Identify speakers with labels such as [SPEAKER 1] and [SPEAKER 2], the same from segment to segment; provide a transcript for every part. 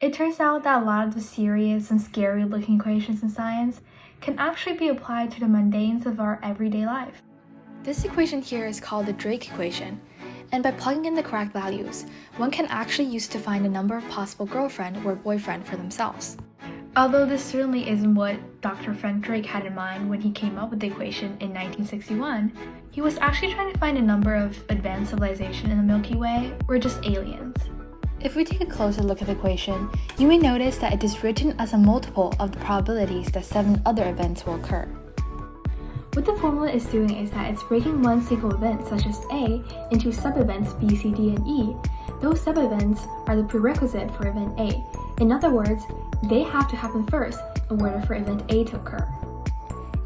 [SPEAKER 1] It turns out that a lot of the serious and scary-looking equations in science can actually be applied to the mundanes of our everyday life.
[SPEAKER 2] This equation here is called the Drake equation, and by plugging in the correct values, one can actually use it to find the number of possible girlfriend or boyfriend for themselves.
[SPEAKER 1] Although this certainly isn't what Dr. Frank Drake had in mind when he came up with the equation in 1961, he was actually trying to find a number of advanced civilization in the Milky Way or just aliens.
[SPEAKER 2] If we take a closer look at the equation, you may notice that it is written as a multiple of the probabilities that 7 other events will occur.
[SPEAKER 1] What the formula is doing is that it's breaking one single event, such as A, into sub-events B, C, D, and E. Those sub-events are the prerequisite for event A. In other words, they have to happen first in order for event A to occur.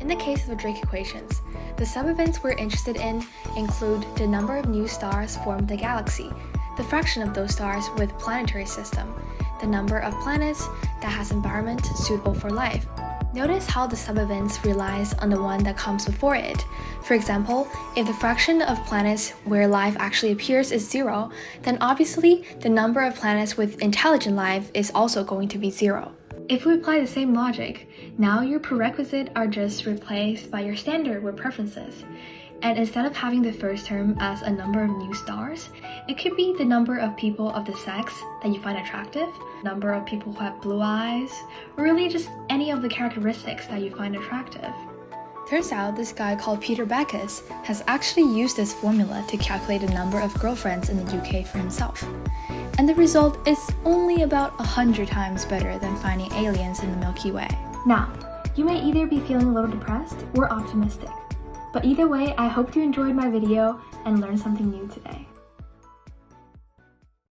[SPEAKER 2] In the case of the Drake equations, the sub-events we're interested in include the number of new stars formed in the galaxy, the fraction of those stars with planetary system, the number of planets that has environment suitable for life. Notice how the sub-events relies on the one that comes before it. For example, if the fraction of planets where life actually appears is 0, then obviously the number of planets with intelligent life is also going to be 0.
[SPEAKER 1] If we apply the same logic, now your prerequisites are just replaced by your standard with preferences. And instead of having the first term as a number of new stars, it could be the number of people of the sex that you find attractive, number of people who have blue eyes, or really just any of the characteristics that you find attractive.
[SPEAKER 2] Turns out this guy called Peter Backus has actually used this formula to calculate the number of girlfriends in the UK for himself. And the result is only about 100 times better than finding aliens in the Milky Way.
[SPEAKER 1] Now, you may either be feeling a little depressed or optimistic. But either way, I hope you enjoyed my video and learned something new today.